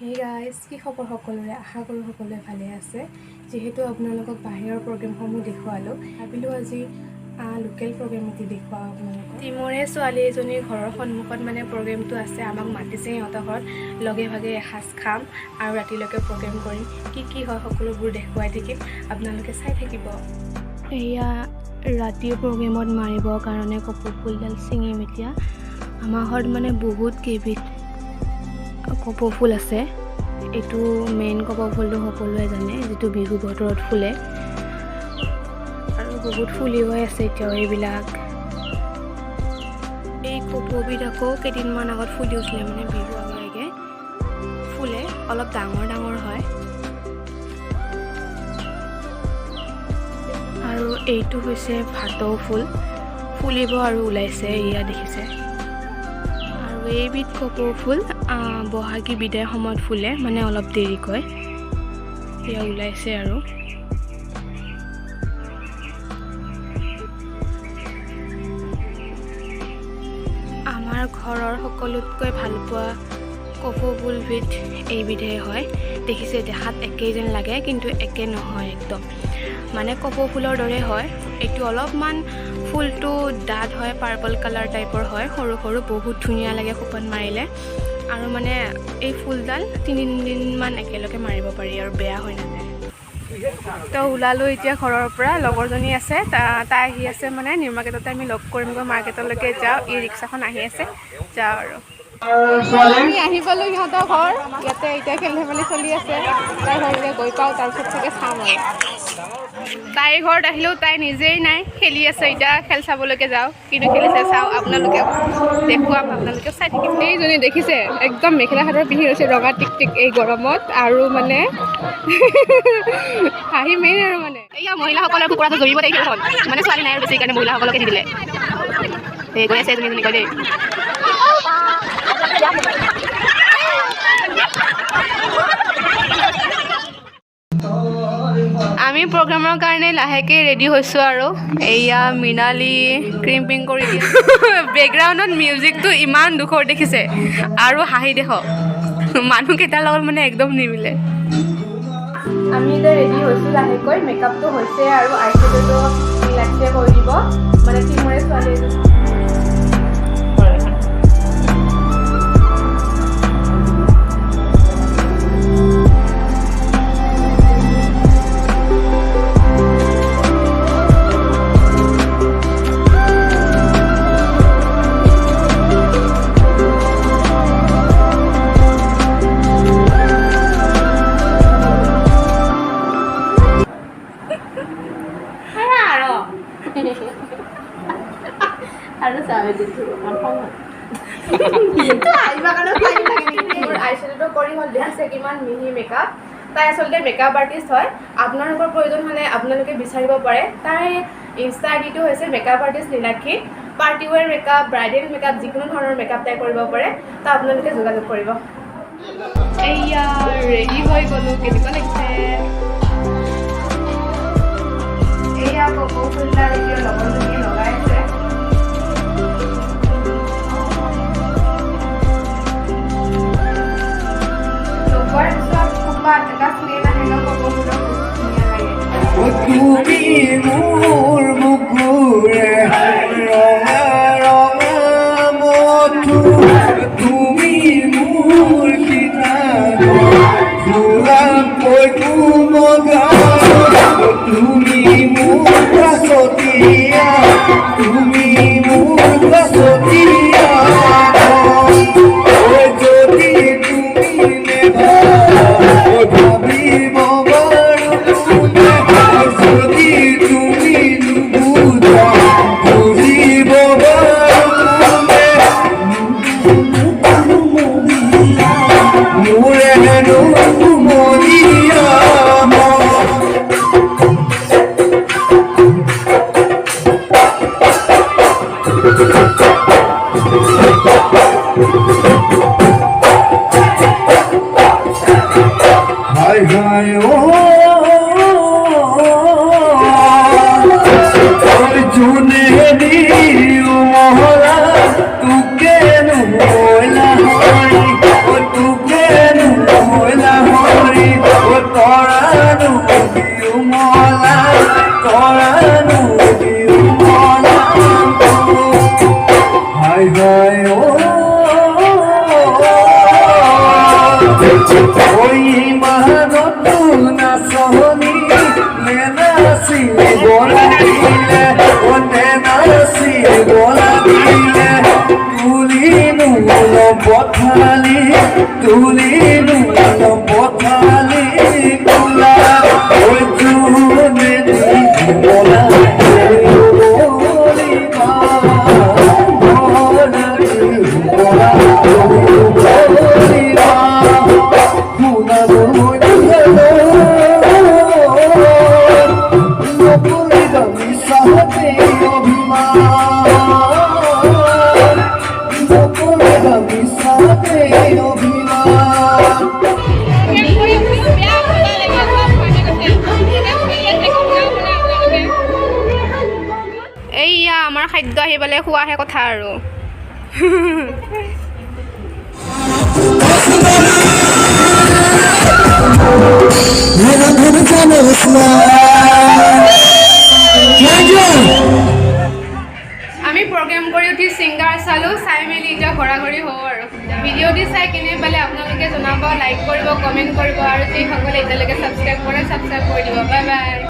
Hey guys, কি খবৰ সকলোৰে আশা কৰোঁ সকলোৱে ভালে আছে যেহেতু আপোনালোকক বাহিৰৰ প্ৰগ্ৰেমসমূহ দেখুৱালোঁ ভাবিলোঁ আজি লোকেল প্ৰগ্ৰেম এটি দেখুৱাওঁ আপোনালোকক টিমৰে ছোৱালী এজনীৰ ঘৰৰ সন্মুখত মানে প্ৰগ্ৰেমটো আছে আমাক মাতিছে সিহঁতৰ ঘৰত লগে ভাগে এসাঁজ খাম আৰু ৰাতিলৈকে প্ৰগ্ৰেম কৰিম কি হয় সকলোবোৰ দেখুৱাই থাকিম আপোনালোকে চাই থাকিব এয়া ৰাতিৰ প্ৰগ্ৰেমত মাৰিবৰ কাৰণে কপৌ ফুলডাল ছিঙিম এতিয়া আমাৰ ঘৰত মানে বহুত কেইবিধ কপৌ ফুল আছে এইটো মেইন কপৌ ফুলটো সকলোৱে জানে যেটো বিহু বতৰত ফুলে আৰু বহুত ফুলি হৈ আছে এতিয়াও এইবিলাক এই কপৌবিধ আকৌ কেইদিনমান আগত ফুলি উঠিলে মানে বিহু আগে ফুলে অলপ ডাঙৰ ডাঙৰ হয় আৰু এইটো হৈছে ভাটৌ ফুল ফুলিব আৰু ওলাইছে এয়া দেখিছে এইবিধ কপৌ ফুল বহাগী বিদায় সময়ত ফুলে মানে অলপ দেৰিকৈ এয়া ওলাইছে আৰু আমাৰ ঘৰৰ সকলোতকৈ ভাল পোৱা কপৌ ফুলবিধ এইবিধে হয় দেখিছে দেখাত একেই যেন লাগে কিন্তু একে নহয় একদম মানে কপৌ ফুলৰ দৰে হয় এইটো অলপমান ফুলটো ডাঠ হয় পাৰ্পল কালাৰ টাইপৰ হয় সৰু সৰু বহুত ধুনীয়া লাগে খোপাত মাৰিলে আৰু মানে এই ফুলডাল 3 দিনমান একেলগে মাৰিব পাৰি আৰু বেয়া হৈ নাযায় তো ওলালোঁ এতিয়া ঘৰৰ পৰা লগৰজনী আছে তাই আহি আছে মানে নিউ মাৰ্কেটতে আমি লগ কৰিমগৈ মাৰ্কেটলৈকে যাওঁ ই ৰিক্সাখন আহি আছে যাওঁ আৰু আমি আহি পালোঁ সিহঁতৰ ঘৰ ইয়াতে এতিয়া খেল ধেমালি চলি আছে তাই ঘৰলৈ গৈ পাওঁ তাৰপিছত চাগে চাম আৰু তাইৰ ঘৰত আহিলেও তাই নিজেই নাই খেলি আছে এতিয়া খেল চাবলৈকে যাওঁ কিন্তু খেলিছে চাওঁ আপোনালোকে দেখুৱাম আপোনালোকে চাই থাকিব এইজনী দেখিছে একদম মেখেলা চাদৰ পিন্ধি ৰৈছে ৰঙা টিক টিক এই গৰমত আৰু মানে হাঁহি মেইন আৰু মানে এয়া মহিলাসকলৰ কুকুৰাটো জমিব দেই খেলখন মানে ছোৱালী নাই আৰু বেছি কাৰণে মহিলাসকলকে দি দিলে এই গৈ আছে এজনী কয় দেই আমি প্ৰগ্ৰামৰ কাৰণে লাহেকৈ ৰেডি হৈছোঁ আৰু এয়া মৃণালী ক্ৰিম্পিং কৰি দিয়ে বেকগ্ৰাউণ্ডত মিউজিকটো ইমান দুখৰ দেখিছে আৰু হাঁহি দেখক মানুহকেইটাৰ লগত মানে একদম নিমিলে আমি এতিয়া ৰেডি হৈছোঁ লাহেকৈ মেকআপটো হৈছে আৰু আইশ্বেডোটো ৰিলেক্সে কৰি দিব মানে টিমৰে ছোৱালী আৰু চাবে দিছো কনফাৰ্ম মোৰ আইশ্বেডো কৰি হ'ল দেখিছে কিমান মিহি মেকআপ তাই আচলতে মেকআপ আৰ্টিষ্ট হয় আপোনালোকৰ প্ৰয়োজন হ'লে আপোনালোকে বিচাৰিব পাৰে তাই ইনষ্টা আইডিটো হৈছে makeup artist Nilakshi party wear makeup bridal makeup যিকোনো ধৰণৰ মেকআপ তাই কৰিব পাৰে তো আপোনালোকে যোগাযোগ কৰিব এয়া ৰেডি হৈ গ'লোঁ কেনেকুৱা লাগিছে এয়া কপৌ ফুলডাল এতিয়া লগৰজনীয়ে লগাই আছে তুমি মোৰ বুকুৰে ৰঙা ৰঙা মধু তুমি মোৰ সীতাকৈ কোমগা তুমি মোৰ পাছতীয়া তুমি মোৰ পাছতীয়া যদি তুমি ভাবিব হায় হায় ও জুনে দিও মহলা তুকে নুলা তুকে নুলা ওই মানতু নাচনি নেনাসি বলা দিলে ও নেনাসি বলা দিলে তুলিনু পথালি তুলিনু পথালি কুলা ওই জুনে বলা এইয়া আমাৰ খাদ্য আহি পালে খোৱাহে কথা আৰু আমি প্ৰগ্ৰেম কৰি উঠি ছিংগাৰ চালোঁ চাই মেলি এতিয়া ঘৰা ঘৰি হওঁ আৰু ভিডিঅ'টি চাই কেনে পালে আপোনালোকে জনাব লাইক কৰিব কমেণ্ট কৰিব আৰু যিসকলে এতিয়ালৈকে ছাবস্ক্ৰাইব কৰে ছাবস্ক্ৰাইব কৰি দিব বাই বাই